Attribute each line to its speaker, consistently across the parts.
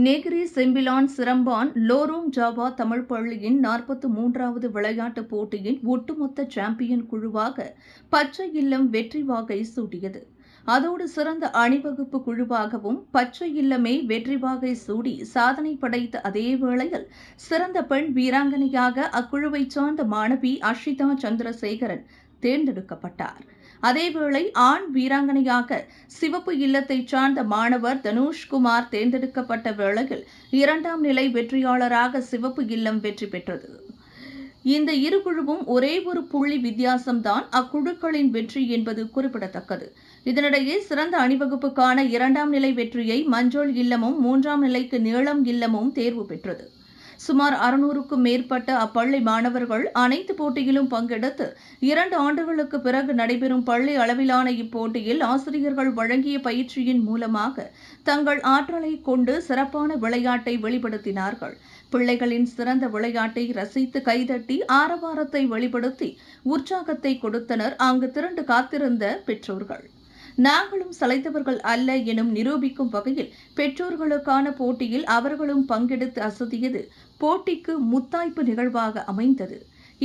Speaker 1: Negeri Sembilan Seremban Lorong Java Tamil பள்ளியின் 43வது விளையாட்டுப் போட்டியின் ஒட்டுமொத்த சாம்பியன் குழுவாக பச்சை இல்லம் வெற்றி வாகை சூடியது. அதோடு சிறந்த அணிவகுப்பு குழுவாகவும் பச்சை இல்லமே வெற்றி வாகை சூடி சாதனை படைத்த அதே வேளையில் சிறந்த பெண் வீராங்கனையாக அக்குழுவைச் சார்ந்த மாணவி அஷிதா சந்திரசேகரன் தேர்ந்தெடுக்கப்பட்டார். அதேவேளை ஆண் வீராங்கனையாக சிவப்பு இல்லத்தைச் சார்ந்த மாணவர் தனுஷ்குமார் தேர்ந்தெடுக்கப்பட்ட வேளையில் 2ஆம் நிலை வெற்றியாளராக சிவப்பு இல்லம் வெற்றி பெற்றது. இந்த இரு குழுவும் ஒரே ஒரு புள்ளி வித்தியாசம்தான் அக்குழுக்களின் வெற்றி என்பது குறிப்பிடத்தக்கது. இதனிடையே சிறந்த அணிவகுப்புக்கான 2ஆம் நிலை வெற்றியை மஞ்சள் இல்லமும் 3ஆம் நிலைக்கு நீளம் இல்லமும் தேர்வு பெற்றது. சுமார் 600க்கும் மேற்பட்ட அப்பள்ளி மாணவர்கள் அனைத்து போட்டியிலும் பங்கெடுத்து 2 ஆண்டுகளுக்கு பிறகு நடைபெறும் பள்ளி அளவிலான இப்போட்டியில் ஆசிரியர்கள் வழங்கிய பயிற்சியின் மூலமாக தங்கள் ஆற்றலை கொண்டு சிறப்பான விளையாட்டை வெளிப்படுத்தினார்கள். பிள்ளைகளின் சிறந்த விளையாட்டை ரசித்து கைதட்டி ஆரவாரத்தை வெளிப்படுத்தி உற்சாகத்தை கொடுத்தனர் அங்கு திரண்டு காத்திருந்த பெற்றோர்கள். நாங்களும் சளைத்தவர்கள் அல்ல எனும் நிரூபிக்கும் வகையில் பெற்றோர்களுக்கான போட்டியில் அவர்களும் பங்கெடுத்து அசத்தியது போட்டிக்கு முத்தாய்ப்பு நிகழ்வாக அமைந்தது.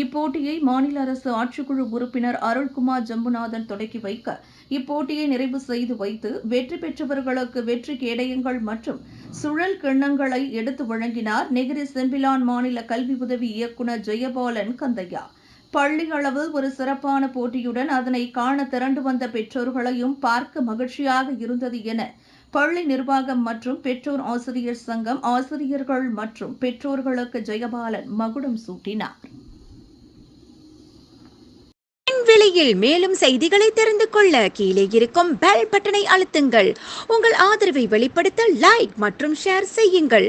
Speaker 1: இப்போட்டியை மாநில அரசு ஆட்சிக்குழு உறுப்பினர் அருள்குமார் ஜம்புநாதன் தொடக்கி வைக்க இப்போட்டியை நிறைவு செய்து வைத்து வெற்றி பெற்றவர்களுக்கு வெற்றி கேடயங்கள் மற்றும் சுழல் கிண்ணங்களை எடுத்து வழங்கினார் நெகிரி செம்பிலான் மாநில கல்வி உதவி இயக்குநர் ஜெயபாலன் கந்தையா. பள்ளி அளவில் ஒரு சிறப்பான போட்டியுடன் அதனை காண திரண்டு வந்த பெற்றோர்களையும் பார்க்க மகிழ்ச்சியாக இருந்தது என பள்ளி நிர்வாகம் மற்றும் பெற்றோர் ஆசிரியர் சங்கம் ஆசிரியர்கள் மற்றும் பெற்றோர்களுக்கு ஜெயபாலன் மகுடம் சூட்டினார்.
Speaker 2: விலையில் மேலும் செய்திகளை தெரிந்து கொள்ள கீழே இருக்கும் பெல் பட்டனை அழுத்துங்கள். உங்கள் ஆதரவை வெளிப்படுத்த லைக் மற்றும் ஷேர் செய்யுங்கள்.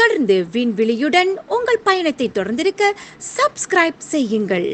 Speaker 2: தொடர்ந்து விண்வெளியுடன் உங்கள் பயணத்தை தொடர்ந்திருக்க சப்ஸ்கிரைப் செய்யுங்கள்.